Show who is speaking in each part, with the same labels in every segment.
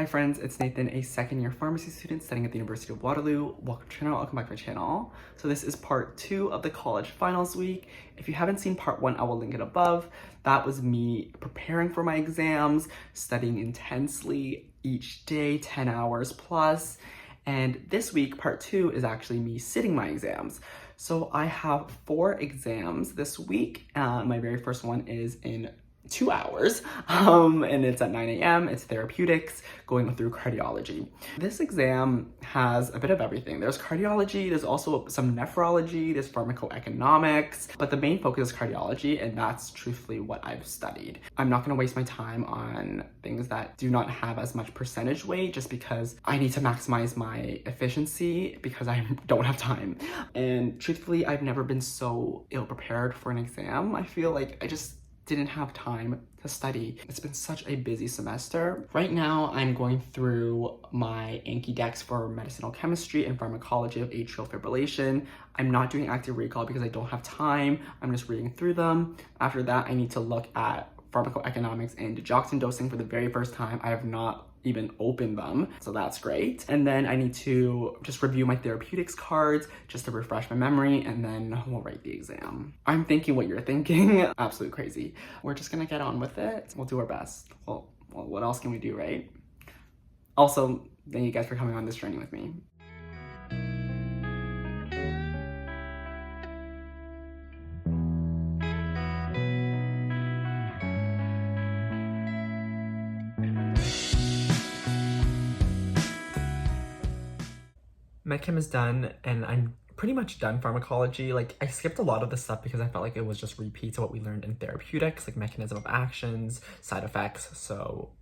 Speaker 1: Hi friends, it's Nathan, a second-year pharmacy student studying at the University of Waterloo. Welcome to my channel, welcome back to my channel. So this is part 2 of the college finals week. If you haven't seen part 1, I will link it above. That was me preparing for my exams, studying intensely each day, 10 hours plus. And this week, part 2 is actually me sitting my exams. So I have 4 exams this week. My very first one is in 2 hours, and it's at 9 a.m. It's therapeutics, going through cardiology. This exam has a bit of everything. There's cardiology, there's also some nephrology, there's pharmacoeconomics, but the main focus is cardiology, and that's truthfully what I've studied. I'm not gonna waste my time on things that do not have as much percentage weight just because I need to maximize my efficiency because I don't have time. And truthfully, I've never been so ill prepared for an exam. I feel like I just didn't have time to study. It's been such a busy semester. Right now, I'm going through my Anki decks for medicinal chemistry and pharmacology of atrial fibrillation. I'm not doing active recall because I don't have time. I'm just reading through them. After that, I need to look at pharmacoeconomics and digoxin dosing for the very first time. I have not even opened them, so that's great. And then I need to just review my therapeutics cards just to refresh my memory, and then we'll write the exam. I'm thinking what you're thinking. Absolute crazy. We're just gonna get on with it. We'll do our best. Well, what else can we do, right? Also, thank you guys for coming on this journey with me. Medchem is done, and I'm pretty much done pharmacology. Like, I skipped a lot of the stuff because I felt like it was just repeats of what we learned in therapeutics, like mechanism of actions, side effects. So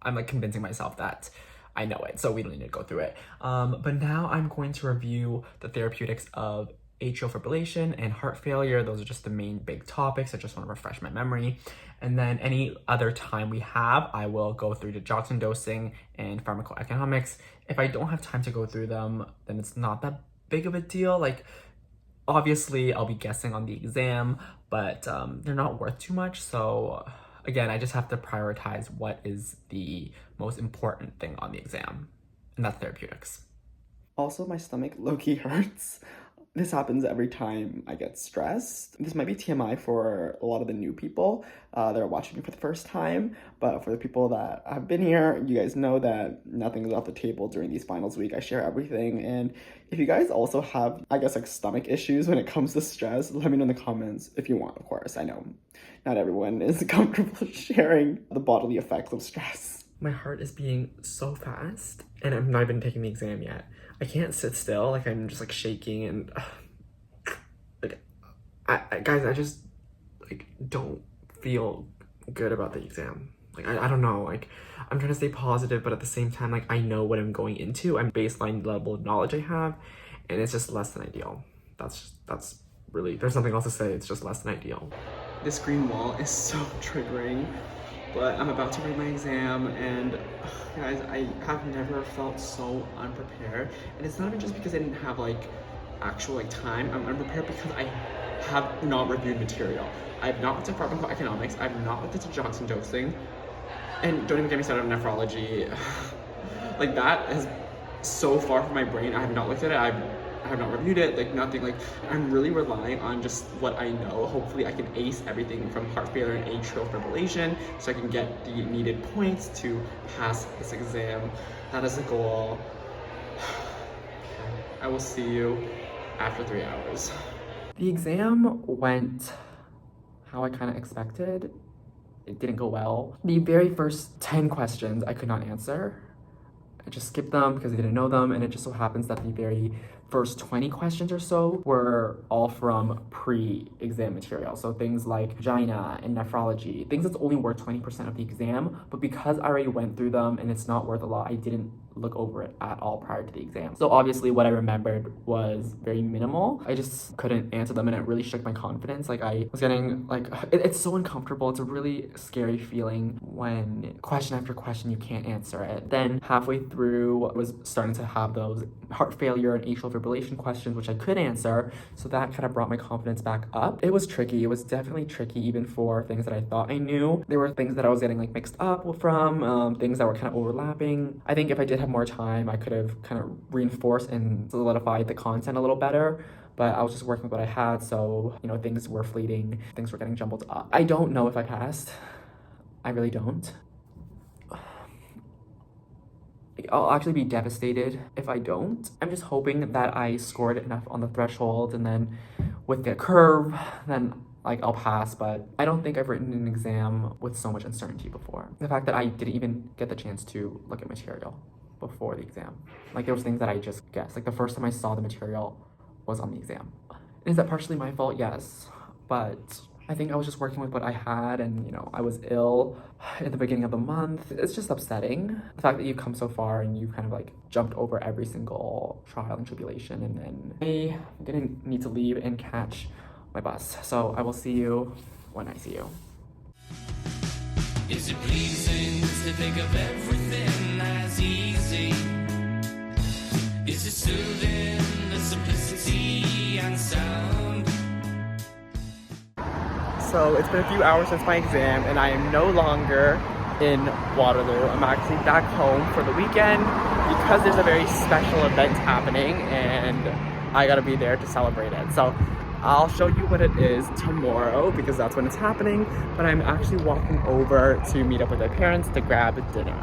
Speaker 1: I'm like convincing myself that I know it, so we don't need to go through it. But now I'm going to review the therapeutics of atrial fibrillation and heart failure. Those are just the main big topics. I just want to refresh my memory. And then any other time we have, I will go through digoxin dosing and pharmacoeconomics. If I don't have time to go through them, then it's not that big of a deal. Like, obviously, I'll be guessing on the exam, but they're not worth too much. So again, I just have to prioritize what is the most important thing on the exam, and that's therapeutics. Also, my stomach low-key hurts. This happens every time I get stressed. This might be TMI for a lot of the new people that are watching me for the first time, but for the people that have been here, you guys know that nothing is off the table during these finals week. I share everything, and if you guys also have, I guess, like stomach issues when it comes to stress, let me know in the comments if you want, of course. I know not everyone is comfortable sharing the bodily effects of stress. My heart is beating so fast, and I'm not even taking the exam yet. I can't sit still, like I'm just like shaking, and like guys, I just like don't feel good about the exam. Like I don't know, like I'm trying to stay positive, but at the same time, like I know what I'm going into. I'm baseline level of knowledge I have, and it's just less than ideal. That's really, there's nothing else to say. It's just less than ideal. This green wall is so triggering. But I'm about to write my exam, and guys, I have never felt so unprepared. And it's not even just because I didn't have like actual like time. I'm unprepared because I have not reviewed material. I have not looked at pharmacoeconomics. I have not looked at digoxin dosing, and don't even get me started on nephrology. Like that is so far from my brain. I have not looked at it. I have not reviewed it, like nothing. Like I'm really relying on just what I know. Hopefully I can ace everything from heart failure and atrial fibrillation so I can get the needed points to pass this exam. That is the goal. I will see you after 3 hours. The exam went how I kind of expected. It didn't go well. The very first 10 questions I could not answer. I just skipped them because I didn't know them, and it just so happens that the very first 20 questions or so were all from pre-exam material. So things like vagina and nephrology, things that's only worth 20% of the exam, but because I already went through them and it's not worth a lot, I didn't look over it at all prior to the exam. So obviously what I remembered was very minimal. I just couldn't answer them and it really shook my confidence. Like I was getting like, it's so uncomfortable. It's a really scary feeling when question after question you can't answer it. Then halfway through I was starting to have those heart failure and atrial fibrillation questions, which I could answer. So that kind of brought my confidence back up. It was tricky. It was definitely tricky even for things that I thought I knew. There were things that I was getting like mixed up from, things that were kind of overlapping. I think if I did have more time, I could have kind of reinforced and solidified the content a little better. But I was just working with what I had, so, you know, things were fleeting, things were getting jumbled up. I don't know if I passed. I really don't. I'll actually be devastated if I don't. I'm just hoping that I scored enough on the threshold, and then with the curve, then like I'll pass. But I don't think I've written an exam with so much uncertainty before. The fact that I didn't even get the chance to look at material before the exam. Like there was things that I just guessed. Like the first time I saw the material was on the exam. Is that partially my fault? Yes. But I think I was just working with what I had, and you know, I was ill in the beginning of the month. It's just upsetting. The fact that you've come so far and you've kind of like jumped over every single trial and tribulation, and then I'm gonna need to leave and catch my bus. So I will see you when I see you.
Speaker 2: Is it pleasing to think of everything as easy? Is it soothing, the simplicity and sound?
Speaker 1: So it's been a few hours since my exam and I am no longer in Waterloo. I'm actually back home for the weekend because there's a very special event happening and I gotta be there to celebrate it. So I'll show you what it is tomorrow because that's when it's happening, but I'm actually walking over to meet up with my parents to grab dinner.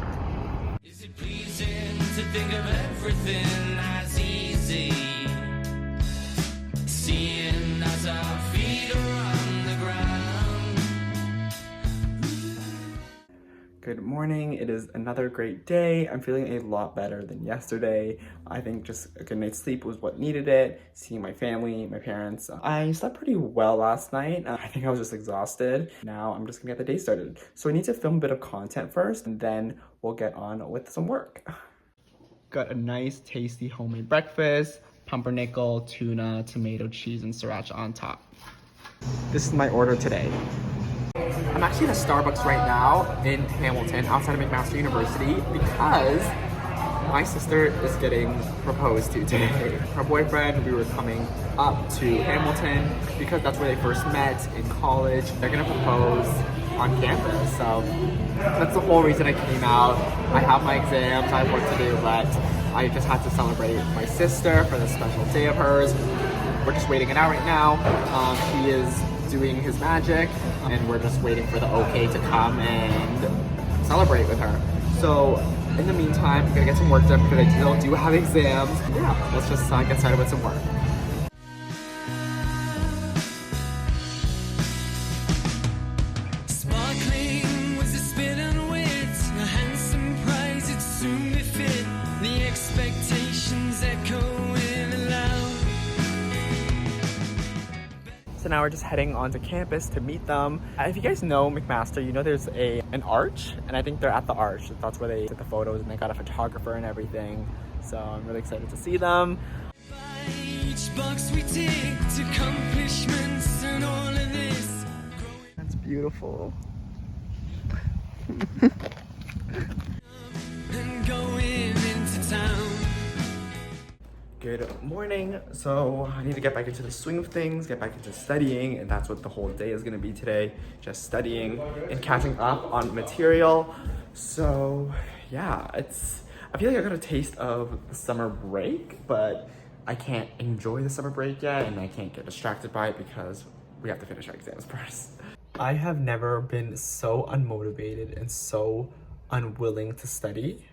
Speaker 2: Is it pleasing to think of everything as easy? Seeing as our feet are on the ground.
Speaker 1: Good morning. It is another great day. I'm feeling a lot better than yesterday. I think just a good night's sleep was what needed it. Seeing my family, my parents. I slept pretty well last night. I think I was just exhausted. Now I'm just gonna get the day started. So I need to film a bit of content first and then we'll get on with some work. Got a nice tasty homemade breakfast. Pumpernickel, tuna, tomato, cheese, and sriracha on top. This is my order today. I'm actually at a Starbucks right now in Hamilton, outside of McMaster University, because my sister is getting proposed to today. Her boyfriend, we were coming up to Hamilton because that's where they first met in college. They're gonna propose on campus, so that's the whole reason I came out. I have my exams, I have work to do, but I just had to celebrate my sister for this special day of hers. We're just waiting it out right now. He is doing his magic, and we're just waiting for the okay to come and celebrate with her. So in the meantime, I'm gonna get some work done because I still do have exams. Yeah, let's just get started with some work.
Speaker 2: Sparkling was the spit and wit, a handsome prize, it soon be fit. The expectations echoing aloud.
Speaker 1: So now we're just heading onto campus to meet them. If you guys know McMaster, you know there's an arch, and I think they're at the arch. That's where they took the photos and they got a photographer and everything. So I'm really excited to see them.
Speaker 2: By each box we ticked, accomplishments and all of this.
Speaker 1: That's beautiful.
Speaker 2: And going into town.
Speaker 1: Good morning. So I need to get back into the swing of things, get back into studying, and that's what the whole day is gonna be today. Just studying and catching up on material. So yeah, I feel like I got a taste of the summer break, but I can't enjoy the summer break yet, and I can't get distracted by it because we have to finish our exams first. I have never been so unmotivated and so unwilling to study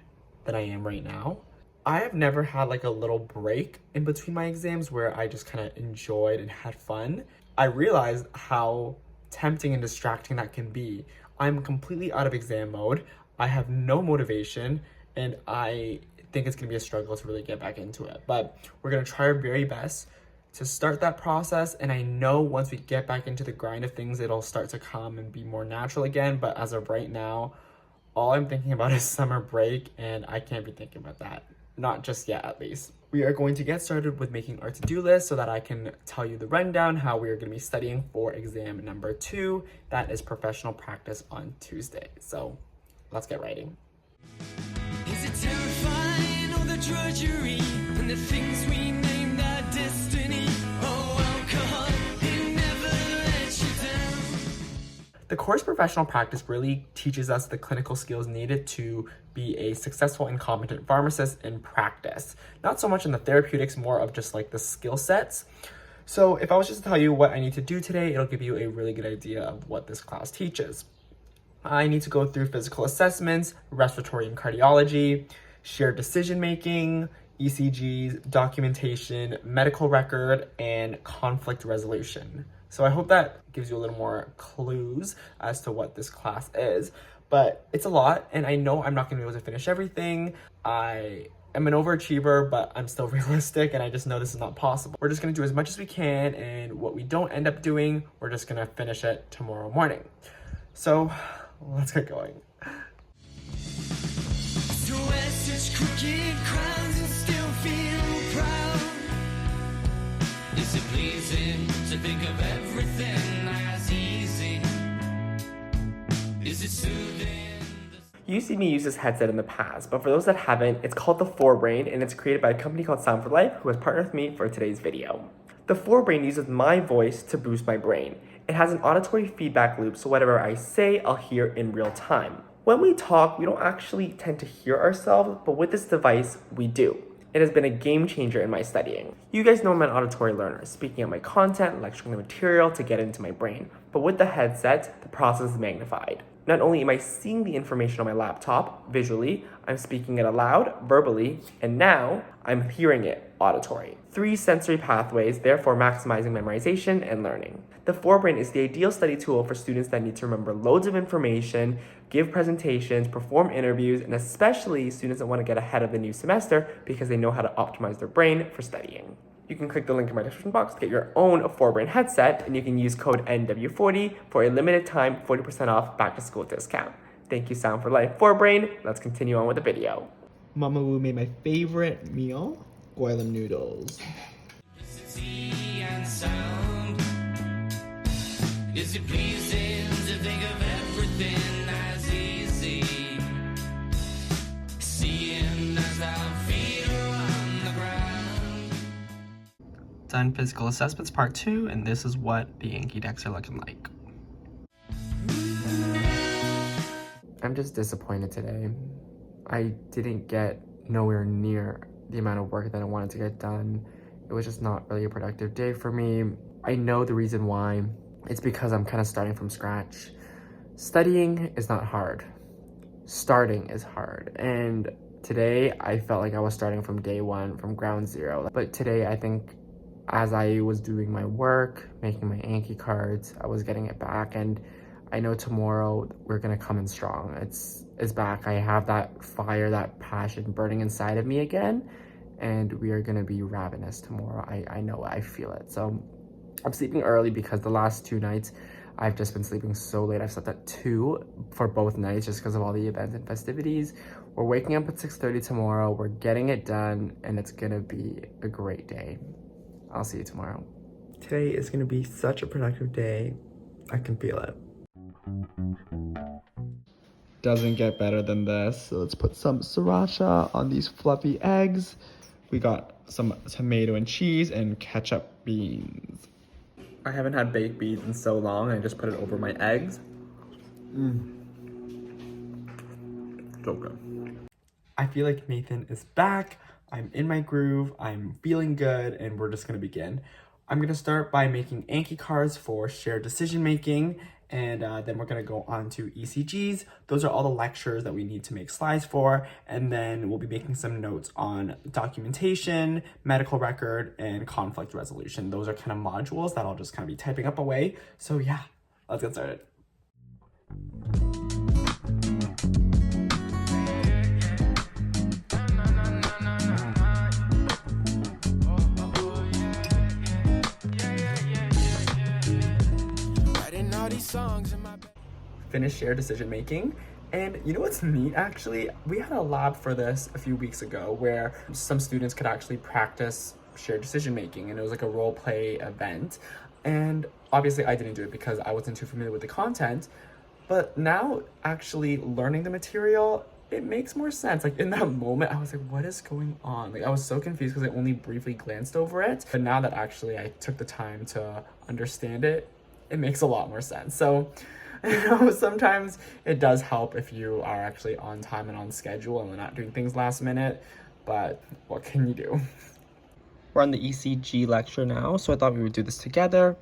Speaker 1: than I am right now. I have never had like a little break in between my exams where I just kind of enjoyed and had fun. I realized how tempting and distracting that can be. I'm completely out of exam mode. I have no motivation, and I think it's gonna be a struggle to really get back into it. But we're gonna try our very best to start that process, and I know once we get back into the grind of things, it'll start to come and be more natural again. But as of right now, all I'm thinking about is summer break, and I can't be thinking about that. Not just yet, at least. We are going to get started with making our to-do list so that I can tell you the rundown, how we are going to be studying for exam number 2. That is professional practice on Tuesday. So let's get writing.
Speaker 2: Is it terrifying, all the drudgery and the things we named our destiny? Oh, alcohol, it never lets you down.
Speaker 1: The course professional practice really teaches us the clinical skills needed to be a successful and competent pharmacist in practice. Not so much in the therapeutics, more of just like the skill sets. So if I was just to tell you what I need to do today, it'll give you a really good idea of what this class teaches. I need to go through physical assessments, respiratory and cardiology, shared decision-making, ECGs, documentation, medical record, and conflict resolution. So I hope that gives you a little more clues as to what this class is. But it's a lot, and I know I'm not going to be able to finish everything. I am an overachiever, but I'm still realistic, and I just know this is not possible. We're just going to do as much as we can, and what we don't end up doing, we're just going to finish it tomorrow morning. So let's get going.
Speaker 2: To wear such crooked crowns and still feel proud. Is it pleasing to think of everything as easy? Is it soothing?
Speaker 1: You've seen me use this headset in the past, but for those that haven't, it's called the Forbrain, and it's created by a company called Sound for Life, who has partnered with me for today's video. The Forbrain uses my voice to boost my brain. It has an auditory feedback loop, so whatever I say, I'll hear in real time. When we talk, we don't actually tend to hear ourselves, but with this device, we do. It has been a game changer in my studying. You guys know I'm an auditory learner, speaking out my content, lecturing the material to get into my brain. But with the headset, the process is magnified. Not only am I seeing the information on my laptop visually, I'm speaking it aloud, verbally, and now I'm hearing it auditory. 3 sensory pathways, therefore maximizing memorization and learning. The Forbrain is the ideal study tool for students that need to remember loads of information, give presentations, perform interviews, and especially students that want to get ahead of the new semester because they know how to optimize their brain for studying. You can click the link in my description box to get your own Forbrain headset, and you can use code NW40 for a limited time 40% off back to school discount. Thank you, Sound for Life Forbrain. Let's continue on with the video. Mama Wu made my favorite meal, goilam noodles.
Speaker 2: Simplicity and sound. Is it pleasing to think of everything as easy? Seeing as our feet are on the ground.
Speaker 1: Done physical assessments part 2, and this is what the Yankee decks are looking like. I'm just disappointed today. I didn't get nowhere near the amount of work that I wanted to get done. It was just not really a productive day for me. I know the reason why. It's because I'm kind of starting from scratch. Studying is not hard. Starting is hard. And today I felt like I was starting from day one, from ground zero. But today I think as I was doing my work, making my Anki cards, I was getting it back. And I know tomorrow we're gonna come in strong. It's back. I have that fire, that passion burning inside of me again. And we are gonna be ravenous tomorrow. I know it, I feel it. So I'm sleeping early because the last 2 nights I've just been sleeping so late. I've slept at 2 for both nights just because of all the events and festivities. We're waking up at 6:30 tomorrow. We're getting it done, and it's gonna be a great day. I'll see you tomorrow. Today is gonna be such a productive day. I can feel it. Doesn't get better than this. So let's put some sriracha on these fluffy eggs. We got some tomato and cheese and ketchup beans. I haven't had baked beans in so long. I just put it over my eggs. So good. I feel like Nathan is back. I'm in my groove. I'm feeling good, and we're just gonna begin. I'm gonna start by making Anki cards for shared decision making, and then we're gonna go on to ECGs. Those are all the lectures that we need to make slides for, and then we'll be making some notes on documentation, medical record, and conflict resolution. Those are kind of modules that I'll just kind of be typing up away. So yeah, let's get started. Finish shared decision making, And you know what's neat actually? We had a lab for this a few weeks ago where some students could actually practice shared decision making, and it was like a role play event. And obviously I didn't do it because I wasn't too familiar with the content, but now actually learning the material, it makes more sense. Like in that moment, I was like, what is going on? Like I was so confused because I only briefly glanced over it. But now that actually I took the time to understand it, it makes a lot more sense. So, you know, sometimes it does help if you are actually on time and on schedule and we're not doing things last minute, but what can you do? We're on the ECG lecture now, so I thought we would do this together.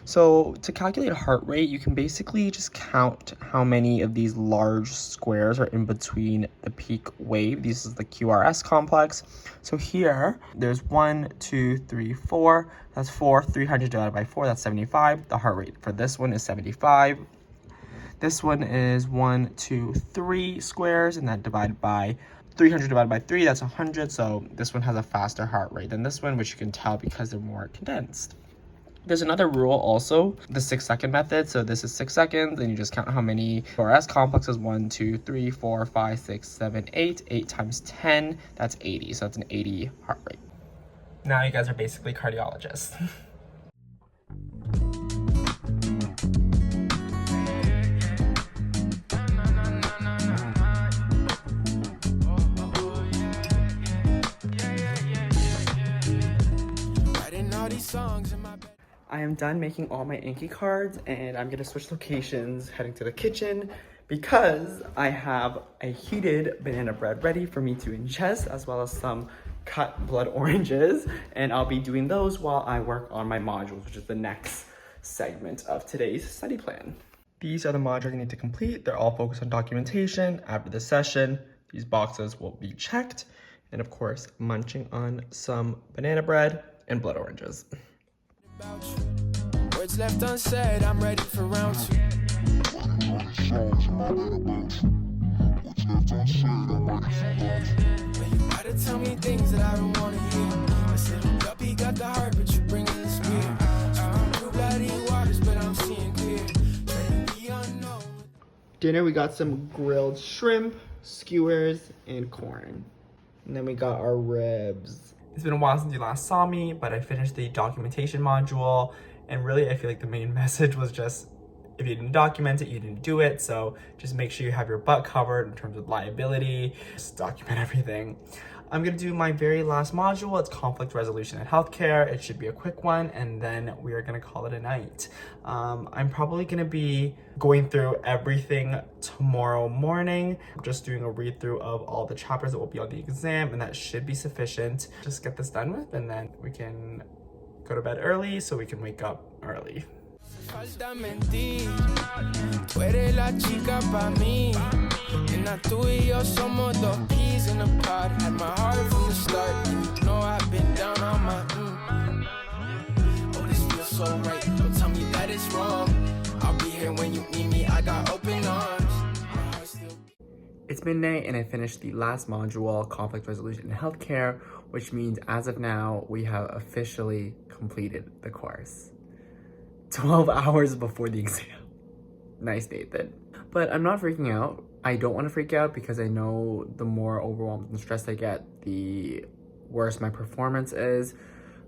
Speaker 1: So to calculate heart rate, you can basically just count how many of these large squares are in between the peak wave. This is the QRS complex. So here, there's 1, 2, 3, 4. That's 4. 300 divided by 4, that's 75. The heart rate for this one is 75. This one is 1, 2, 3 squares, and that divided by 300 divided by 3, that's 100. So this one has a faster heart rate than this one, which you can tell because they're more condensed. There's another rule also, the 6-second method. So this is 6 seconds, and you just count how many QRS complexes. 1, 2, 3, 4, 5, 6, 7, 8. 8 times 10, that's 80. So that's an 80 heart rate. Now you guys are basically cardiologists. I am done making all my Anki cards, and I'm gonna switch locations, heading to the kitchen, because I have a heated banana bread ready for me to ingest, as well as some cut blood oranges, and I'll be doing those while I work on my modules, which is the next segment of today's study plan. These are the modules I need to complete. They're all focused on documentation. After the session, these boxes will be checked, and of course, munching on some banana bread and blood oranges. Words left unsaid, I'm ready for round 2. You gotta tell me things that I don't wanna hear. This little guppy got the heart, but you bring in the speed. Through bloody waters, but I'm seeing clear. Dinner, we got some grilled shrimp, skewers, and corn. And then we got our ribs. It's been a while since you last saw me, but I finished the documentation module, and really I feel like the main message was just, if you didn't document it, you didn't do it. So just make sure you have your butt covered in terms of liability, just document everything. I'm gonna do my very last module. It's conflict resolution in healthcare. It should be a quick one, and then we are gonna call it a night. I'm probably gonna be going through everything tomorrow morning, just doing a read through of all the chapters that will be on the exam, and that should be sufficient. Just get this done with, and then we can go to bed early so we can wake up early. Falta mentir, tú eres la chica pa' mí. And tú y yo somos dos peas in a pod. Had my heart from the start. You know I've been down on my Oh, this feels so right. Don't tell me that it's wrong. I'll be here when you need me. I got open arms. It's midnight and I finished the last module, conflict resolution in healthcare, which means as of now, we have officially completed the course. 12 hours before the exam. Nice, Nathan. But I'm not freaking out. I don't want to freak out because I know the more overwhelmed and stressed I get, the worse my performance is.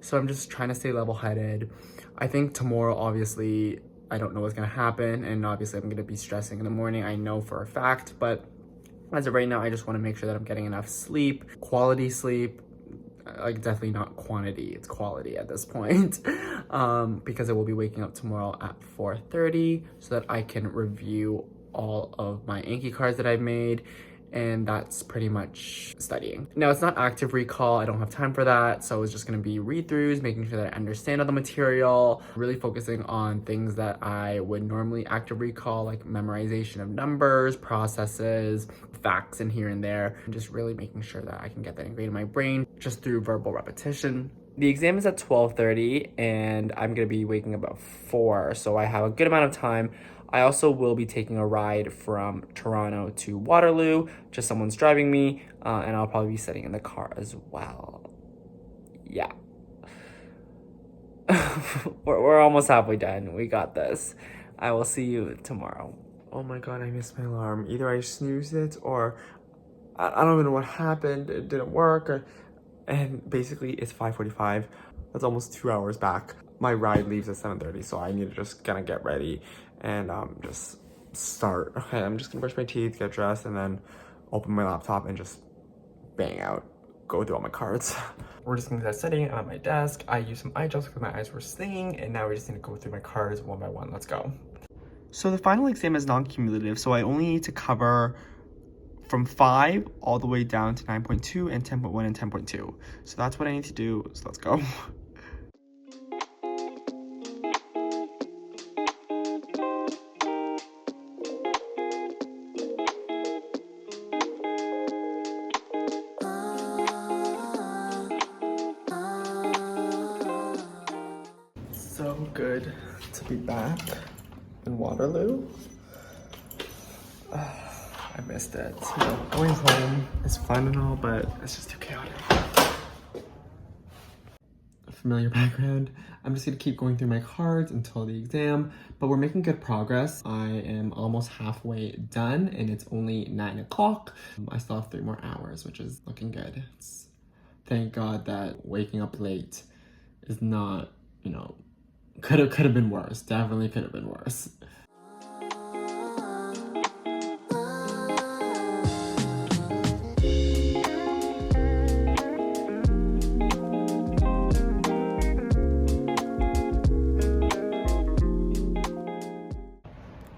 Speaker 1: So I'm just trying to stay level-headed. I think tomorrow, obviously, I don't know what's going to happen. And obviously, I'm going to be stressing in the morning. I know for a fact. But as of right now, I just want to make sure that I'm getting enough sleep, quality sleep. Like definitely not quantity, it's quality at this point. Because I will be waking up tomorrow at 4:30 so that I can review all of my Anki cards that I've made, and that's pretty much studying. Now it's not active recall, I don't have time for that, so it's just gonna be read-throughs, making sure that I understand all the material, really focusing on things that I would normally active recall, like memorization of numbers, processes, facts in here and there, and just really making sure that I can get that ingrained in my brain just through verbal repetition. The exam is at 12:30 and I'm gonna be waking up at 4, so I have a good amount of time. I also will be taking a ride from Toronto to Waterloo, just someone's driving me, and I'll probably be sitting in the car as well. Yeah. we're almost halfway done. We got this. I will see you tomorrow. Oh my god, I missed my alarm. Either I snoozed it or I don't even know what happened. It didn't work. And basically it's 5:45. That's almost 2 hours back. My ride leaves at 7:30, so I need to just kind of get ready and just start. Okay, I'm just gonna brush my teeth, get dressed, and then open my laptop and just bang out, go through all my cards. We're just gonna start studying at my desk. I used some eye gels because my eyes were stinging, and now we just need to go through my cards one by one. Let's go. So the final exam is non-cumulative, so I only need to cover from 5 all the way down to 9.2 and 10.1 and 10.2. So that's what I need to do, so let's go. So good to be back in Waterloo. I missed it. You know, going home is fun and all, but it's just too chaotic. Familiar background. I'm just gonna keep going through my cards until the exam, but we're making good progress. I am almost halfway done and it's only 9 o'clock. I still have 3 more hours, which is looking good. Thank God that waking up late is not, you know, could have been worse. Definitely could have been worse.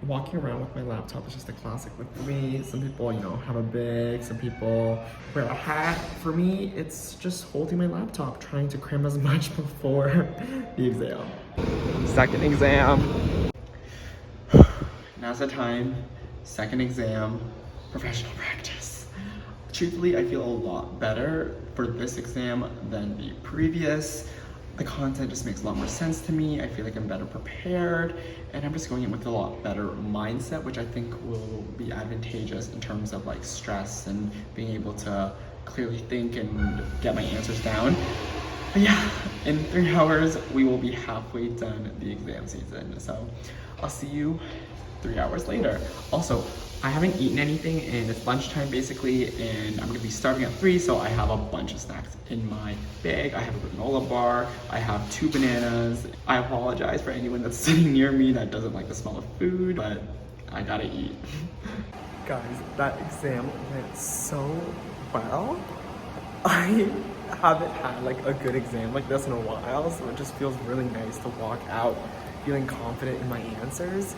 Speaker 1: Walking around with my laptop is just a classic with me. Some people, you know, have a bag, some people wear a hat. For me, it's just holding my laptop, trying to cram as much before the exam. Second exam. Now's the time. Second exam, professional practice. Truthfully, I feel a lot better for this exam than the previous. The content just makes a lot more sense to me. I feel like I'm better prepared, and I'm just going in with a lot better mindset, which I think will be advantageous in terms of like stress and being able to clearly think and get my answers down. But yeah, in 3 hours, we will be halfway done the exam season. So I'll see you 3 hours later. Also, I haven't eaten anything and it's lunchtime basically, and I'm gonna be starting at 3, so I have a bunch of snacks in my bag. I have a granola bar, I have 2 bananas. I apologize for anyone that's sitting near me that doesn't like the smell of food, but I gotta eat. Guys, that exam went so well. I haven't had like a good exam like this in a while, so it just feels really nice to walk out feeling confident in my answers.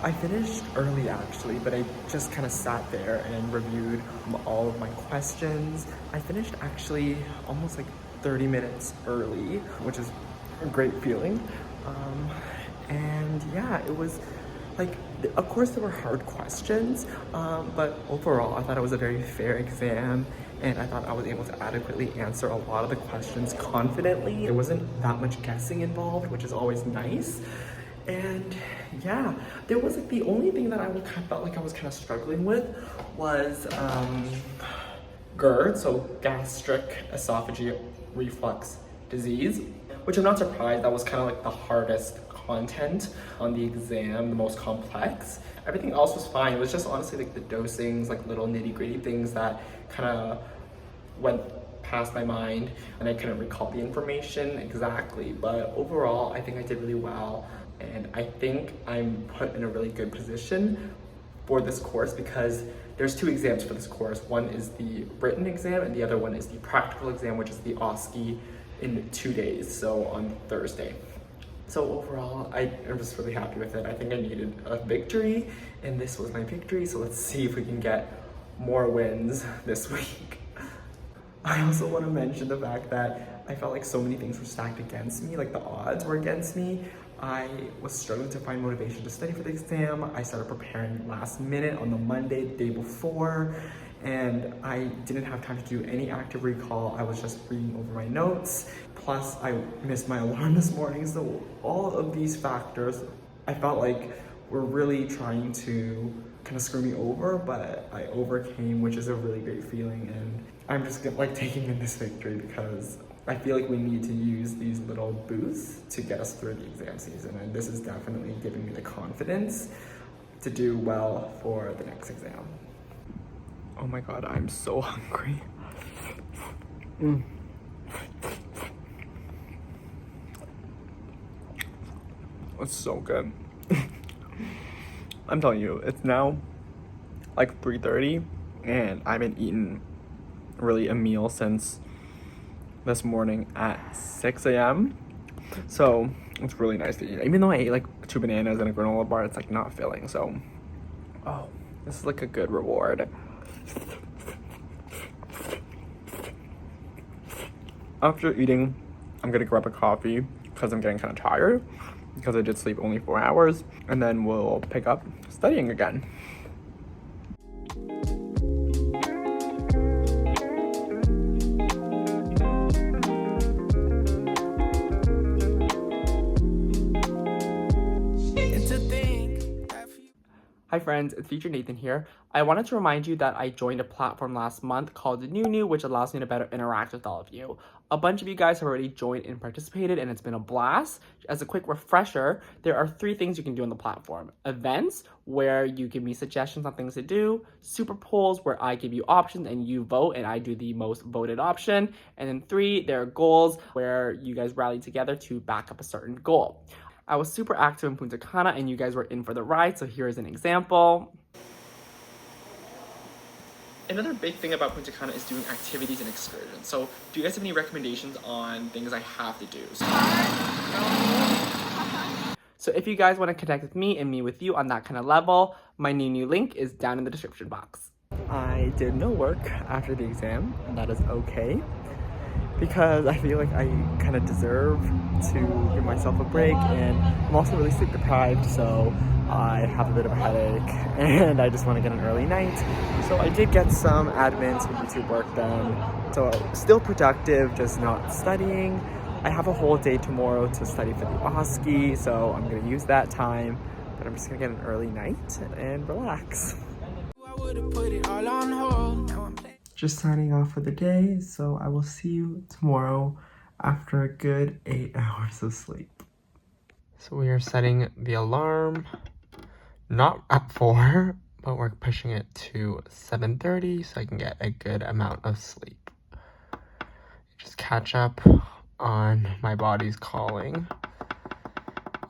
Speaker 1: I finished early actually, but I just kind of sat there and reviewed all of my questions. I finished actually almost like 30 minutes early, which is a great feeling. And yeah, it was like, of course there were hard questions, but overall I thought it was a very fair exam, and I thought I was able to adequately answer a lot of the questions confidently. There wasn't that much guessing involved, which is always nice. And yeah, there was like the only thing that I felt like I was kind of struggling with was GERD, so gastric esophageal reflux disease, which I'm not surprised, that was kind of like the hardest content on the exam, the most complex. Everything else was fine. It was just honestly like the dosings, like little nitty-gritty things that kind of went past my mind and I couldn't recall the information exactly. But overall, I think I did really well. And I think I'm put in a really good position for this course because there's 2 exams for this course. One is the written exam and the other one is the practical exam, which is the OSCE in 2 days, so on Thursday. So overall, I'm just really happy with it. I think I needed a victory, and this was my victory, so let's see if we can get more wins this week. I also want to mention the fact that I felt like so many things were stacked against me, like the odds were against me. I was struggling to find motivation to study for the exam. I started preparing last minute on the Monday, the day before, and I didn't have time to do any active recall. I was just reading over my notes. Plus, I missed my alarm this morning. So all of these factors, I felt like were really trying to kind of screw me over, but I overcame, which is a really great feeling. And I'm just like taking in this victory because I feel like we need to use these little boosts to get us through the exam season, and this is definitely giving me the confidence to do well for the next exam. Oh my god, I'm so hungry. It's so good. I'm telling you, it's now like 3:30 and I haven't eaten really a meal since this morning at 6 a.m. So it's really nice to eat. Even though I ate like 2 bananas and a granola bar, it's like not filling. So, oh, this is like a good reward. After eating, I'm gonna grab a coffee because I'm getting kind of tired because I did sleep only 4 hours, and then we'll pick up studying again. Hi friends, it's Featured Nathan here. I wanted to remind you that I joined a platform last month called NathanWu, which allows me to better interact with all of you. A bunch of you guys have already joined and participated, and it's been a blast. As a quick refresher, there are 3 things you can do on the platform. Events, where you give me suggestions on things to do. Super polls, where I give you options and you vote, and I do the most voted option. And then 3, there are goals, where you guys rally together to back up a certain goal. I was super active in Punta Cana and you guys were in for the ride, so here is an example. Another big thing about Punta Cana is doing activities and excursions. So do you guys have any recommendations on things I have to do? So if you guys want to connect with me and me with you on that kind of level, my new link is down in the description box. I did no work after the exam, and that is okay, because I feel like I kind of deserve to give myself a break, and I'm also really sleep deprived, so I have a bit of a headache and I just want to get an early night. So I did get some admin, some YouTube work done, so still productive, just not studying. I have a whole day tomorrow to study for the OSCE, so I'm going to use that time, but I'm just going to get an early night and relax. I would've put it all on hold. Now I'm just signing off for the day, so I will see you tomorrow after a good 8 hours of sleep. So we are setting the alarm, not at 4, but we're pushing it to 7:30 so I can get a good amount of sleep. Just catch up on my body's calling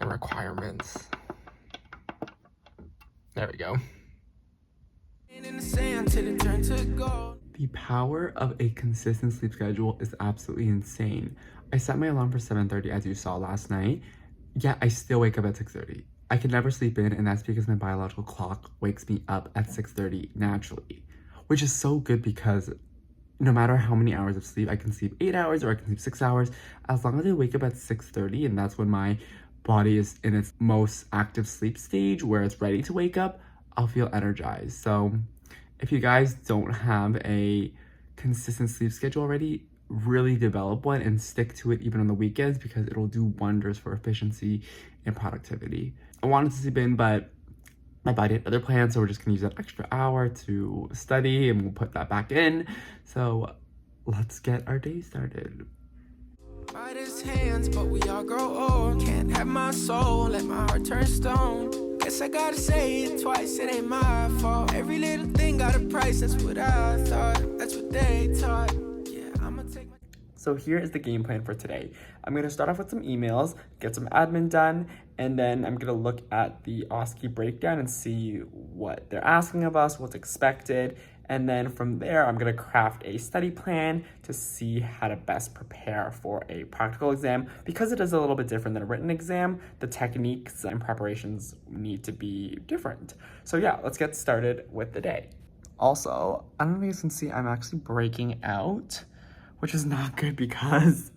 Speaker 1: and requirements. There we go. The power of a consistent sleep schedule is absolutely insane. I set my alarm for 7:30 as you saw last night, yet I still wake up at 6:30. I can never sleep in, and that's because my biological clock wakes me up at 6:30 naturally, which is so good because no matter how many hours of sleep, I can sleep 8 hours or I can sleep 6 hours, as long as I wake up at 6:30, and that's when my body is in its most active sleep stage where it's ready to wake up, I'll feel energized. So if you guys don't have a consistent sleep schedule already, really develop one and stick to it even on the weekends, because it'll do wonders for efficiency and productivity. I wanted to sleep in, but my body had other plans, so we're just gonna use that extra hour to study and we'll put that back in. So let's get our day started. Artist hands, but we all grow old. Can't have my soul, let my heart turn stone. Guess I gotta say it twice, it ain't my fault. Every little thing got a price, that's what I thought. That's what they taught. Yeah, I'ma take my... So here is the game plan for today. I'm gonna start off with some emails, get some admin done, and then I'm gonna look at the OSCE breakdown and see what they're asking of us, what's expected. And then from there, I'm gonna craft a study plan to see how to best prepare for a practical exam. Because it is a little bit different than a written exam, the techniques and preparations need to be different. So yeah, let's get started with the day. Also, I don't know if you guys can see, I'm actually breaking out, which is not good because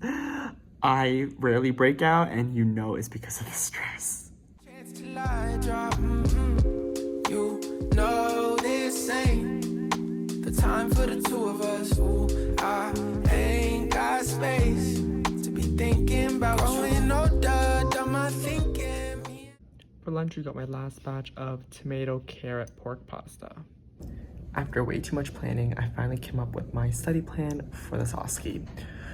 Speaker 1: I rarely break out, and you know it's because of the stress. Chance to lie, drop, you know this ain't the time for the two of us. Ooh, I ain't got space to be thinking about growing older, done my thinking. For lunch, we got my last batch of tomato carrot pork pasta. After way too much planning, I finally came up with my study plan for this OSCE.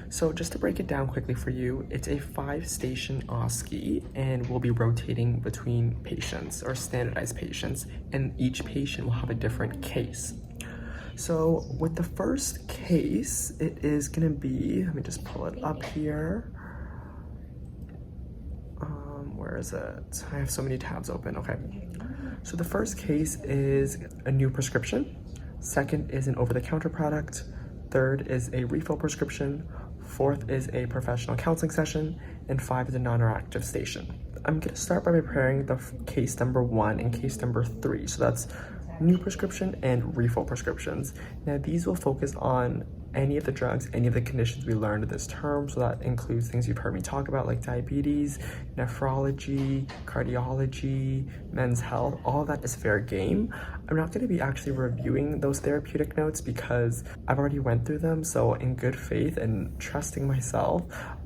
Speaker 1: So just to break it down quickly for you, it's a 5-station OSCE, and we'll be rotating between patients or standardized patients, and each patient will have a different case. So with the first case, it is gonna be, let me just pull it up here. Where is it? I have so many tabs open, okay. So the first case is a new prescription. Second is an over-the-counter product. Third is a refill prescription. Fourth is a professional counseling session. And 5 is a non-reactive station. I'm gonna start by preparing the case number 1 and case number 3. So that's new prescription and refill prescriptions. Now these will focus on any of the drugs, any of the conditions we learned this term. So that includes things you've heard me talk about like diabetes, nephrology, cardiology, men's health. All of that is fair game. I'm not going to be actually reviewing those therapeutic notes because I've already went through them. So in good faith and trusting myself,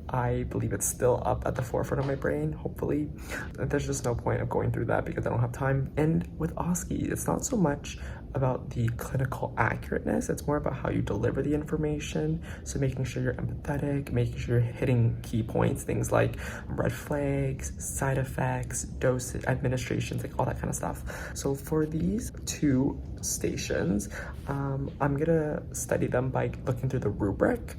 Speaker 1: I believe it's still up at the forefront of my brain, hopefully. There's just no point of going through that because I don't have time. And with OSCE, it's not so much about the clinical accurateness, it's more about how you deliver the information. So making sure you're empathetic, making sure you're hitting key points, things like red flags, side effects, dosage, administrations, like all that kind of stuff. So for these 2 stations, I'm gonna study them by looking through the rubric,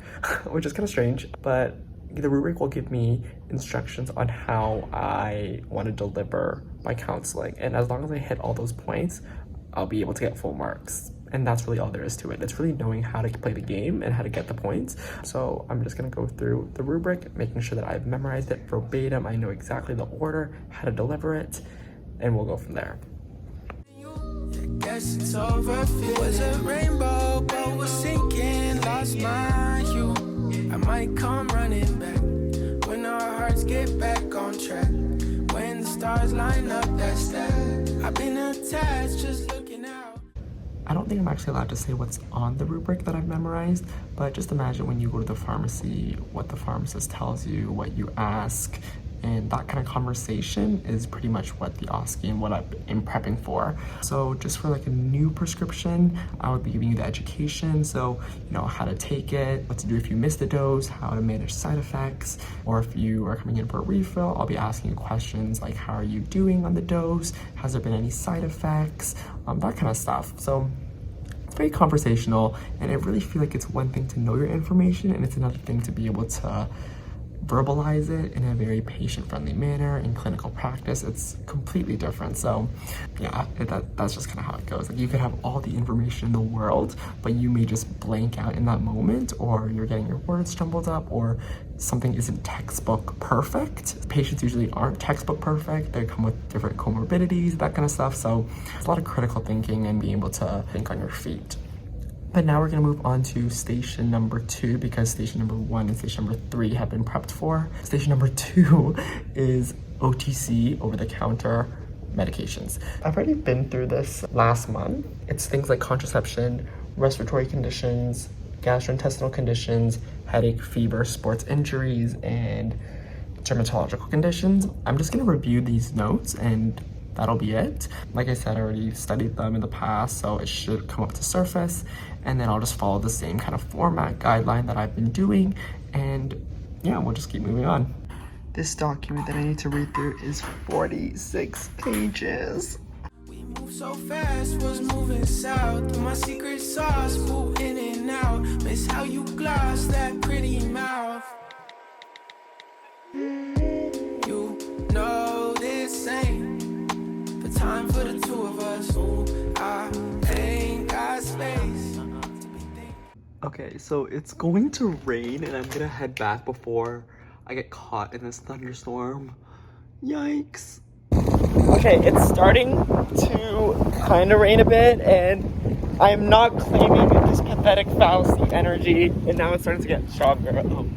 Speaker 1: which is kind of strange, but the rubric will give me instructions on how I want to deliver my counseling. And as long as I hit all those points, I'll be able to get full marks. And that's really all there is to it. It's really knowing how to play the game and how to get the points. So I'm just gonna go through the rubric, making sure that I've memorized it verbatim. I know exactly the order, how to deliver it, and we'll go from there.
Speaker 2: Guess it's over. It was a rainbow, but was sinking. Lost my hue. I might come running back when our hearts get back on track. When the stars line up, that's that. I've been attached, just looking out.
Speaker 1: I don't think I'm actually allowed to say what's on the rubric that I've memorized, but just imagine when you go to the pharmacy, what the pharmacist tells you, what you ask, and that kind of conversation is pretty much what the OSCE and what I'm prepping for. So just for like a new prescription, I would be giving you the education. So, you know, how to take it, what to do if you miss the dose, how to manage side effects, or if you are coming in for a refill, I'll be asking you questions like, how are you doing on the dose? Has there been any side effects? That kind of stuff. So it's very conversational, and I really feel like it's one thing to know your information, and it's another thing to be able to verbalize it in a very patient-friendly manner. In clinical practice, it's completely different. So yeah, that's just kind of how it goes. Like, you could have all the information in the world, but you may just blank out in that moment, or you're getting your words jumbled up, or something isn't textbook perfect. Patients usually aren't textbook perfect. They come with different comorbidities, that kind of stuff. So it's a lot of critical thinking and being able to think on your feet. But now we're gonna move on to station number 2 because station number 1 and station number 3 have been prepped for. Station number 2 is OTC, over-the-counter medications. I've already been through this last month. It's things like contraception, respiratory conditions, gastrointestinal conditions, headache, fever, sports injuries, and dermatological conditions. I'm just gonna review these notes and that'll be it. Like I said, I already studied them in the past, so it should come up to surface. And then I'll just follow the same kind of format guideline that I've been doing. And yeah, we'll just keep moving on. This document that I need to read through is 46 pages.
Speaker 2: We move so fast, was moving south. Through my secret sauce, move in and out. Miss how you gloss that pretty mouth. You know this ain't the time for the 2 of us. Ooh, I ain't got space.
Speaker 1: Okay, so it's going to rain and I'm gonna head back before I get caught in this thunderstorm. Yikes. Okay, it's starting to kind of rain a bit, and I'm not claiming this pathetic fallacy energy, and now it's starting to get stronger. Oh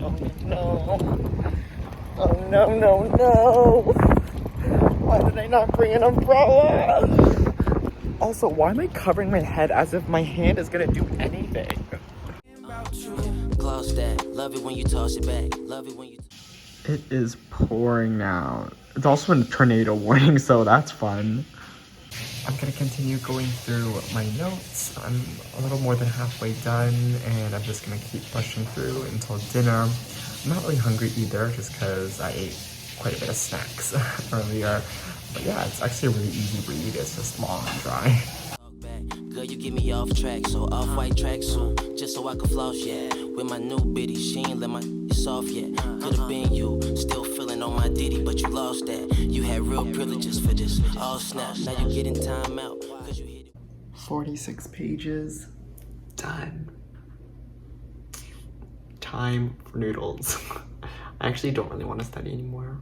Speaker 1: no. Oh no. Why did I not bring an umbrella? Also, why am I covering my head as if my hand is gonna do anything?
Speaker 2: Close that. Love it when you toss it back. Love it when you.
Speaker 1: It is pouring now. It's also a tornado warning, so that's fun. I'm gonna continue going through my notes. I'm a little more than halfway done, and I'm just gonna keep pushing through until dinner. I'm not really hungry either, just because I ate quite a bit of snacks earlier. But yeah, it's actually a really easy read. It's just long and dry.
Speaker 2: Girl, you get me off track, so off-white tracksuit, just so I can floss, yeah. With my new biddy, she ain't let my soft yet. Could've been you, still feeling on my ditty, but you lost that. You had real privileges for this, all snap. Now you getting time out, cause you hit it.
Speaker 1: 46 pages, done. Time for noodles. I actually don't really want to study anymore.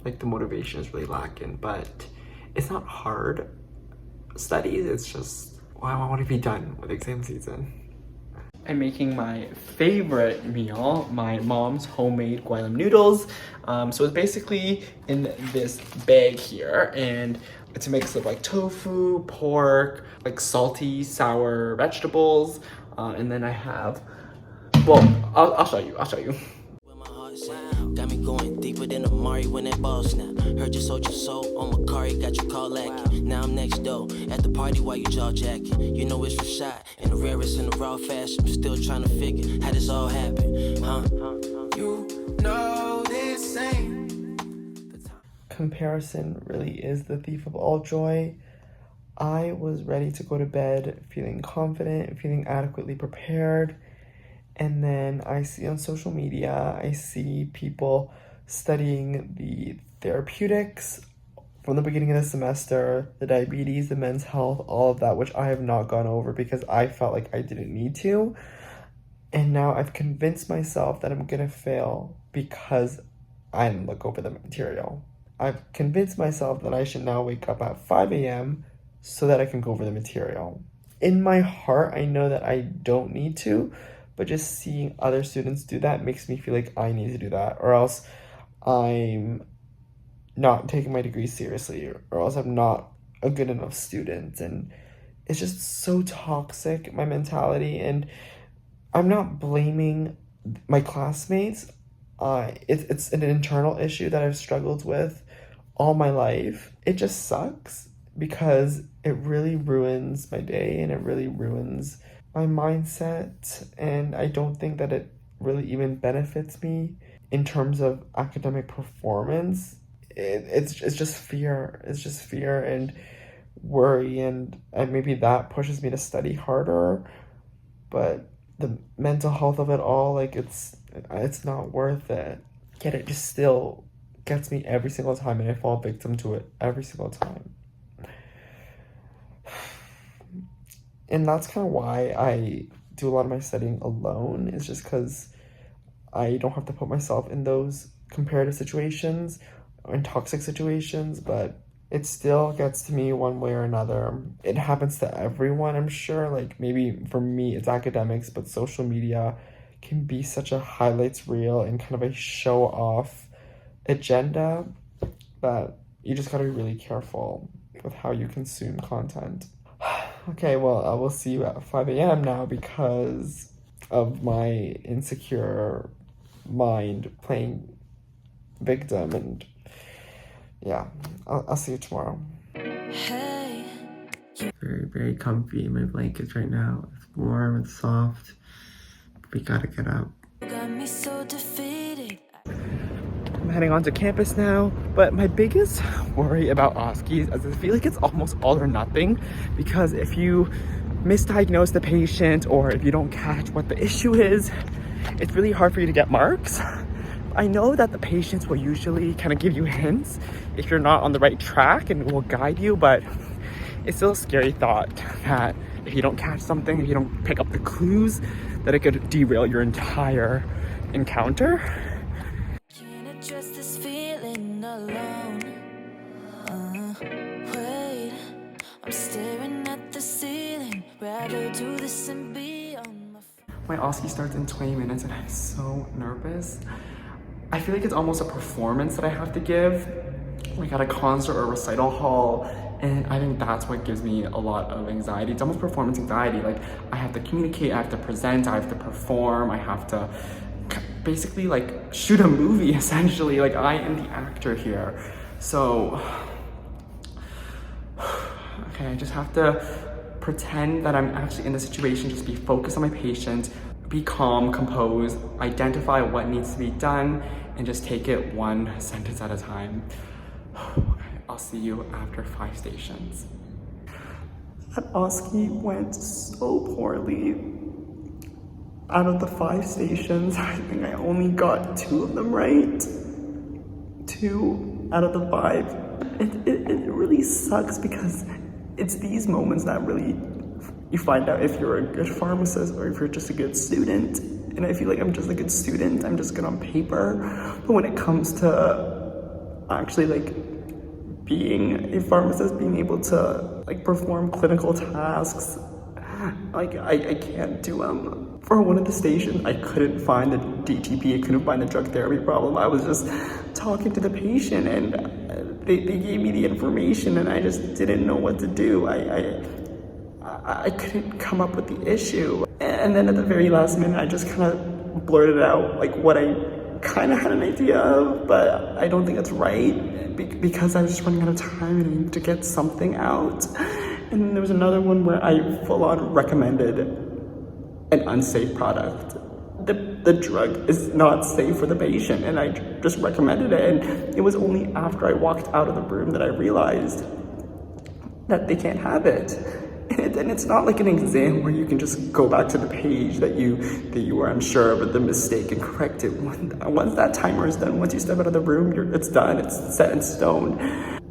Speaker 1: Like, the motivation is really lacking, but it's not hard studies, it's just, well, I want to be done with exam season. I'm making my favorite meal, my mom's homemade guaylam noodles. So it's basically in this bag here, and it's a mix of like tofu, pork, like salty, sour vegetables, and then I have, well, I'll show you.
Speaker 2: Got me going deeper than Amari when that ball snap. Heard you sold your soul on Macari, got you call lacking. Now I'm next door at the party while you jaw jacking. You know it's Rashad in the rarest and the raw fashion. I'm still trying to figure how this all happened, huh? You know this ain't.
Speaker 1: Comparison really is the thief of all joy. I was ready to go to bed feeling confident, feeling adequately prepared. And then I see on social media, I see people studying the therapeutics from the beginning of the semester, the diabetes, the men's health, all of that, which I have not gone over because I felt like I didn't need to. And now I've convinced myself that I'm gonna fail because I didn't look over the material. I've convinced myself that I should now wake up at 5 a.m. so that I can go over the material. In my heart, I know that I don't need to, but just seeing other students do that makes me feel like I need to do that, or else I'm not taking my degree seriously, or else I'm not a good enough student. And it's just so toxic, my mentality. And I'm not blaming my classmates. It's an internal issue that I've struggled with all my life. It just sucks because it really ruins my day and it really ruins my mindset, and I don't think that it really even benefits me in terms of academic performance. It's just fear. It's just fear and worry, and maybe that pushes me to study harder. But the mental health of it all, like, it's not worth it. Yet it just still gets me every single time, and I fall victim to it every single time. And that's kind of why I do a lot of my studying alone, is just because I don't have to put myself in those comparative situations or in toxic situations, but it still gets to me one way or another. It happens to everyone, I'm sure. Like, maybe for me, it's academics, but social media can be such a highlights reel and kind of a show-off agenda that you just gotta be really careful with how you consume content. Okay, well, I will see you at 5 a.m. now because of my insecure mind playing victim, and yeah, I'll see you tomorrow.
Speaker 2: Hey.
Speaker 1: Very, very comfy in my blankets right now. It's warm, it's soft. We gotta get up.
Speaker 2: Got me so defeated.
Speaker 1: I'm heading onto campus now, but my biggest worry about OSCEs is I feel like it's almost all or nothing, because if you misdiagnose the patient or if you don't catch what the issue is, it's really hard for you to get marks. I know that the patients will usually kind of give you hints if you're not on the right track and will guide you, but it's still a scary thought that if you don't catch something, if you don't pick up the clues, that it could derail your entire encounter.
Speaker 2: Just this feeling alone. Wait, I'm staring at the ceiling. Rather do this and be on my.
Speaker 1: My OSCE starts in 20 minutes and I'm so nervous. I feel like it's almost a performance that I have to give, like at a concert or a recital hall, and I think that's what gives me a lot of anxiety. It's almost performance anxiety. Like, I have to communicate, I have to present, I have to perform, I have to basically like shoot a movie essentially. Like, I am the actor here. So
Speaker 3: Okay, I just have to pretend that I'm actually in the situation, just be focused on my patient, be calm, composed, identify what needs to be done, and just take it one sentence at a time. Okay, I'll see you after 5 stations. That OSCE went so poorly. Out of the 5 stations, I think I only got 2 of them right. 2 out of the 5. It really sucks because it's these moments that really you find out if you're a good pharmacist or if you're just a good student. And I feel like I'm just a good student. I'm just good on paper. But when it comes to actually like being a pharmacist, being able to like perform clinical tasks, like I can't do them. For one of the stations, I couldn't find the DTP, I couldn't find the drug therapy problem. I was just talking to the patient and they gave me the information and I just didn't know what to do. I couldn't come up with the issue. And then at the very last minute, I just kind of blurted out like what I kind of had an idea of, but I don't think it's right because I was just running out of time and I needed to get something out. And then there was another one where I full on recommended an unsafe product. The drug is not safe for the patient and I just recommended it. And it was only after I walked out of the room that I realized that they can't have it. And it's not like an exam where you can just go back to the page that you were unsure of the mistake and correct it. Once that timer is done, once you step out of the room, it's done, it's set in stone.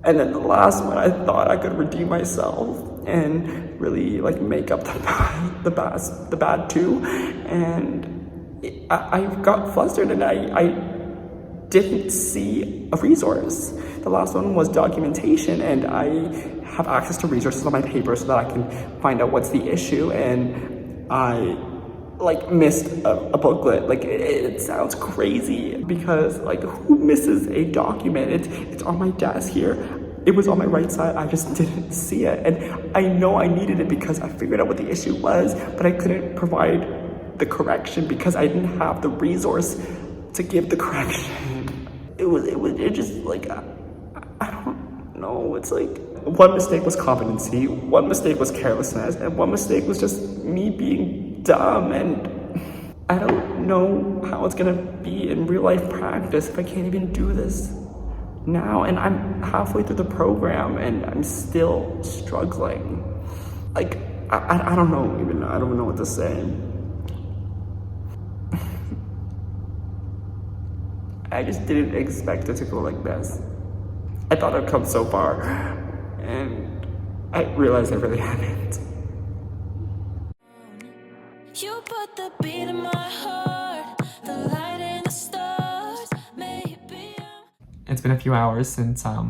Speaker 3: And then the last one, I thought I could redeem myself and really like make up the bad too. And I got flustered and I didn't see a resource. The last one was documentation, and I have access to resources on my paper so that I can find out what's the issue. And I like missed a booklet. Like it sounds crazy because like who misses a document? It's on my desk here. It was on my right side. I just didn't see it, and I know I needed it because I figured out what the issue was, but I couldn't provide the correction because I didn't have the resource to give the correction. It just like I don't know. It's like one mistake was competency, one mistake was carelessness, and one mistake was just me being dumb. And I don't know how it's gonna be in real life practice if I can't even do this now. And I'm halfway through the program and I'm still struggling. Like I don't know even. I don't know what to say. I just didn't expect it to go like this. I thought I'd come so far, and I realized I really haven't.
Speaker 2: You put the beat in my heart, the light in the stars, maybe
Speaker 1: It's been a few hours since I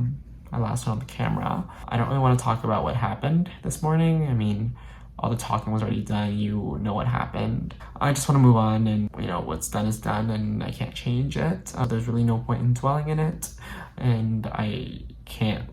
Speaker 1: last went on the camera. I don't really want to talk about what happened this morning. I mean, all the talking was already done. You know what happened. I just want to move on, and you know what's done is done and I can't change it. There's really no point in dwelling in it, and I can't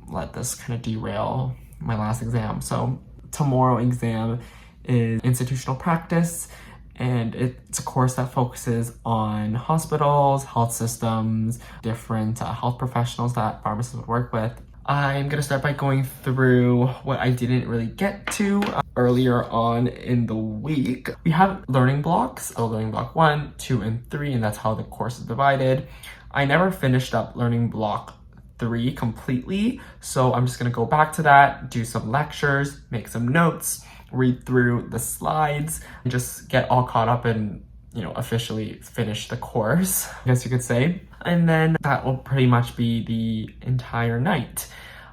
Speaker 1: let this kind of derail my last exam. So tomorrow exam is institutional practice, and it's a course that focuses on hospitals, health systems, different health professionals that pharmacists would work with. I'm gonna start by going through what I didn't really get to earlier on in the week. We have learning blocks, so learning block 1, 2, and 3, and that's how the course is divided. I never finished up learning block 3 completely, so I'm just gonna go back to that, do some lectures, make some notes, read through the slides, and just get all caught up and, you know, officially finish the course, I guess you could say. And then that will pretty much be the entire night.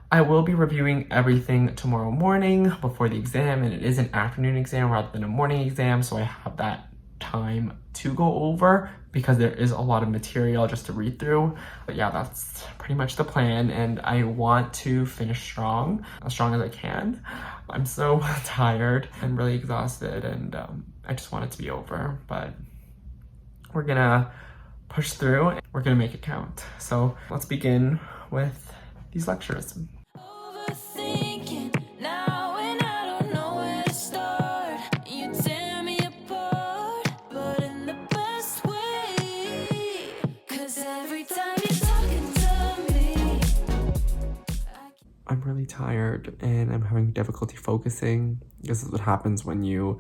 Speaker 1: I will be reviewing everything tomorrow morning before the exam, and it is an afternoon exam rather than a morning exam, so I have that time to go over because there is a lot of material just to read through. But yeah, that's pretty much the plan, and I want to finish strong, as strong as I can. I'm so tired and really exhausted, and I just want it to be over, but we're gonna push through and we're gonna make it count. So let's begin with these lectures.
Speaker 2: overthinking now, and I don't know where to start. You tear me apart, but in the best way. 'Cause every time you're talking to me,
Speaker 3: I'm really tired and I'm having difficulty focusing. This is what happens when you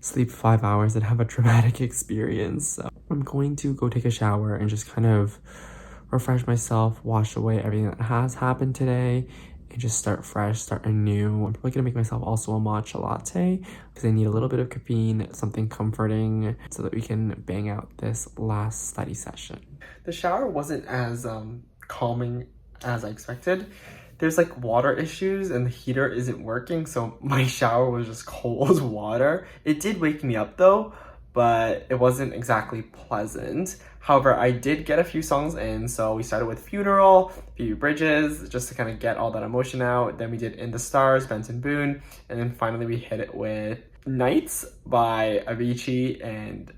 Speaker 3: sleep 5 hours and have a traumatic experience. So I'm going to go take a shower and just kind of refresh myself, wash away everything that has happened today, and just start fresh, start anew. I'm probably gonna make myself also a matcha latte because I need a little bit of caffeine, something comforting, so that we can bang out this last study session. The shower wasn't as calming as I expected. There's like water issues and the heater isn't working, so my shower was just cold water. It did wake me up though, but it wasn't exactly pleasant. However, I did get a few songs in, so we started with Funeral, Phoebe Bridges, just to kind of get all that emotion out. Then we did In the Stars, Benson Boone, and then finally we hit it with Nights by Avicii, and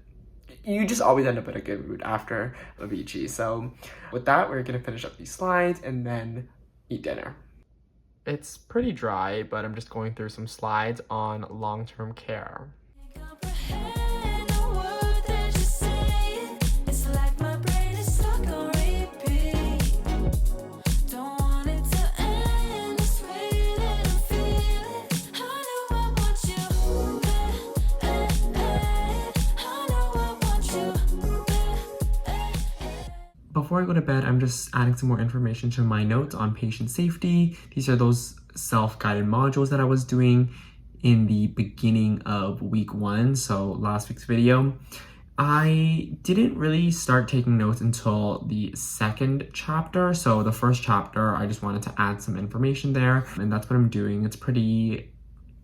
Speaker 3: you just always end up in a good mood after Avicii. So with that, we're gonna finish up these slides and then eat dinner. It's pretty dry, but I'm just going through some slides on long-term care. Before I go to bed, I'm just adding some more information to my notes on patient safety. These are those self-guided modules that I was doing in the beginning of week 1, so last week's video. I didn't really start taking notes until the second chapter. So the first chapter, I just wanted to add some information there, and that's what I'm doing. It's pretty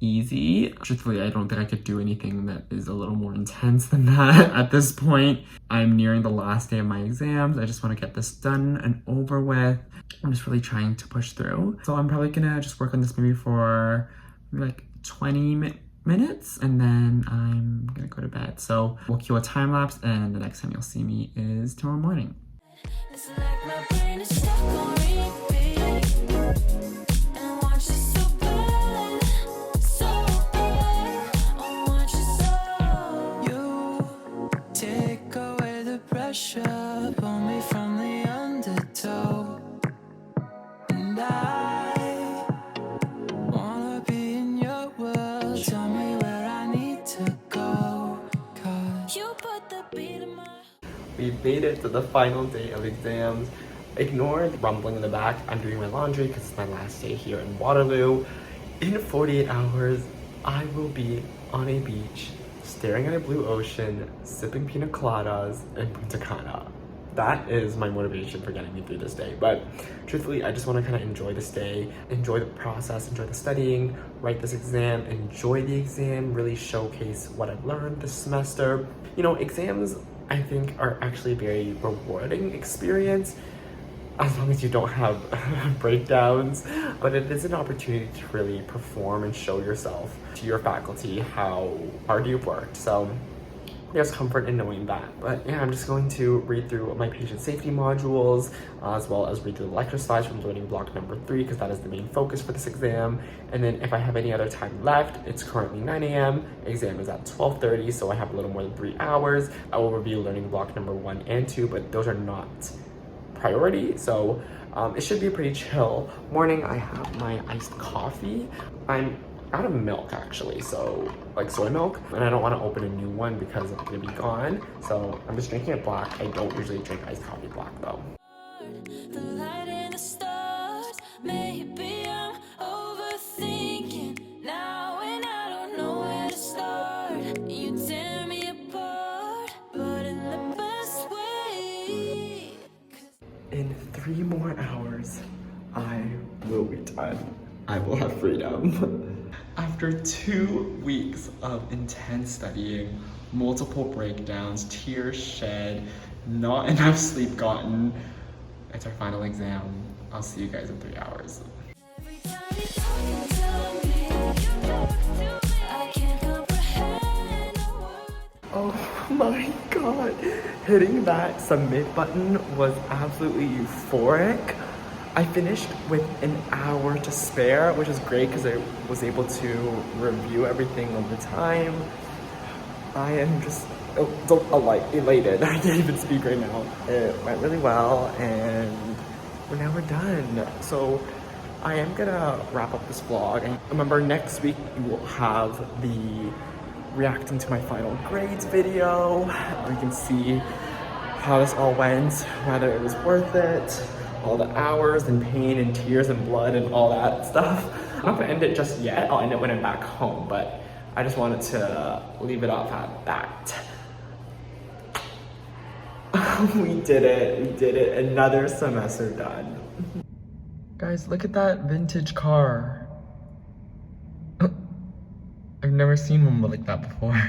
Speaker 3: easy. Truthfully, I don't think I could do anything that is a little more intense than that at this point. I'm nearing the last day of my exams. I just want to get this done and over with. I'm just really trying to push through. So I'm probably gonna just work on this maybe for like 20 minutes and then I'm gonna go to bed. So we'll cue a time lapse and the next time you'll see me is tomorrow morning.
Speaker 2: It's like my brain is stuck on repeat, and want you so bad, I want you so. You take away the pressure, pull me from the undertow, and I wanna be in your world. Tell me where I need to go, 'cause you put the beat in my.
Speaker 3: We made it to the final day of exams. Ignore the rumbling in the back. I'm doing my laundry because it's my last day here in Waterloo. In 48 hours, I will be on a beach, staring at a blue ocean, sipping pina coladas and Punta Cana. That is my motivation for getting me through this day. But truthfully, I just want to kind of enjoy this day, enjoy the process, enjoy the studying, write this exam, enjoy the exam, really showcase what I've learned this semester. You know, exams I think are actually a very rewarding experience as long as you don't have breakdowns, but it is an opportunity to really perform and show yourself to your faculty how hard you've worked. So there's comfort in knowing that. But yeah, I'm just going to read through my patient safety modules, as well as read through the lecture slides from learning block number 3, because that is the main focus for this exam. And then if I have any other time left, it's currently 9 a.m. Exam is at 12:30, so I have a little more than 3 hours. I will review learning block number 1 and 2, but those are not priority, so it should be a pretty chill morning. I have my iced coffee. I'm out of milk actually, so like soy milk, and I don't want to open a new one because it's gonna be gone, so I'm just drinking it black. I don't usually drink iced coffee black though.
Speaker 2: The light in the stars, maybe I'm overthinking now, and I don't know where to start. You tear me apart, but in the best way.
Speaker 3: In 3 more hours, I will be done. I will have freedom. After 2 weeks of intense studying, multiple breakdowns, tears shed, not enough sleep gotten, it's our final exam. I'll see you guys in 3 hours.
Speaker 2: Every time you talk to me, you talk to me, I can't comprehend a word.
Speaker 3: Oh my god. Hitting that submit button was absolutely euphoric. I finished with an hour to spare, which is great because I was able to review everything over time. I am just elated. I can't even speak right now. It went really well and now we're done. So I am gonna wrap up this vlog. And remember, next week we will have the reacting to my final grades video. You can see how this all went, whether it was worth it, all the hours and pain and tears and blood and all that stuff. I'm not gonna end it just yet. I'll end it when I'm back home, but I just wanted to leave it off at that. We did it. Another semester done. Guys, look at that vintage car. I've never seen one like that before.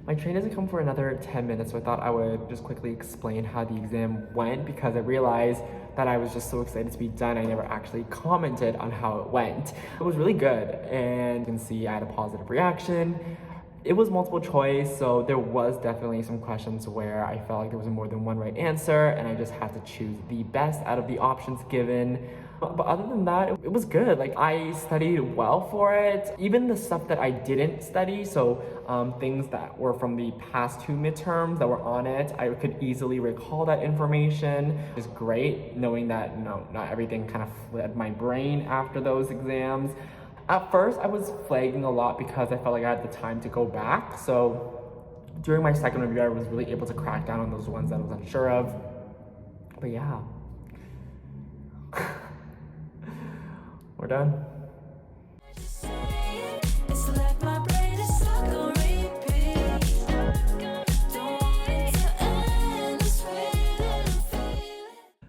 Speaker 3: My train doesn't come for another 10 minutes, so I thought I would just quickly explain how the exam went because I realized that I was just so excited to be done. I never actually commented on how it went. It was really good, and you can see I had a positive reaction. It was multiple choice, so there was definitely some questions where I felt like there was more than one right answer, and I just had to choose the best out of the options given. But other than that, it was good. Like, I studied well for it. Even the stuff that I didn't study, so things that were from the past 2 midterms that were on it, I could easily recall that information. It's great knowing that, not everything kind of fled my brain after those exams. At first, I was flagging a lot because I felt like I had the time to go back. So during my second review, I was really able to crack down on those ones that I was unsure of. But yeah. We're done.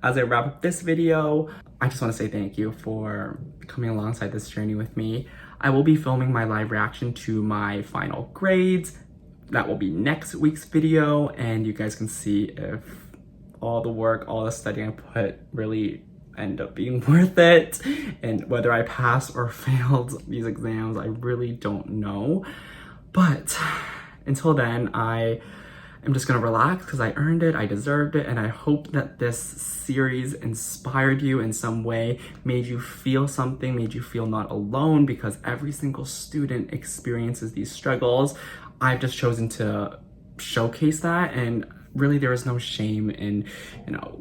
Speaker 3: As I wrap up this video, I just want to say thank you for coming alongside this journey with me. I will be filming my live reaction to my final grades. That will be next week's video, and you guys can see if all the work, all the studying I put really end up being worth it, and whether I passed or failed these exams, I really don't know. But until then, I am just gonna relax because I earned it, I deserved it, and I hope that this series inspired you in some way, made you feel something, made you feel not alone, because every single student experiences these struggles. I've just chosen to showcase that, and really there is no shame in,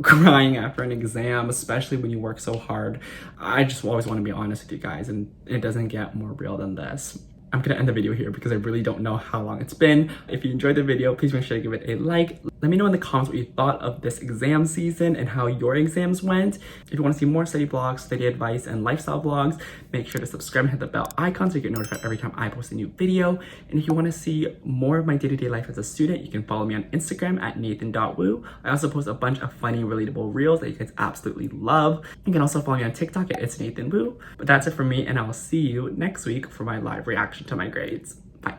Speaker 3: crying after an exam, especially when you work so hard. I just always want to be honest with you guys, and it doesn't get more real than this. I'm gonna end the video here because I really don't know how long it's been. If you enjoyed the video, please make sure to give it a like. Let me know in the comments what you thought of this exam season and how your exams went. If you want to see more study vlogs, study advice, and lifestyle vlogs, make sure to subscribe and hit the bell icon so you get notified every time I post a new video. And if you want to see more of my day-to-day life as a student, you can follow me on Instagram at NathanWu. I also post a bunch of funny, relatable reels that you guys absolutely love. You can also follow me on TikTok at It's NathanWu. But that's it for me, and I will see you next week for my live reaction to my grades. Bye.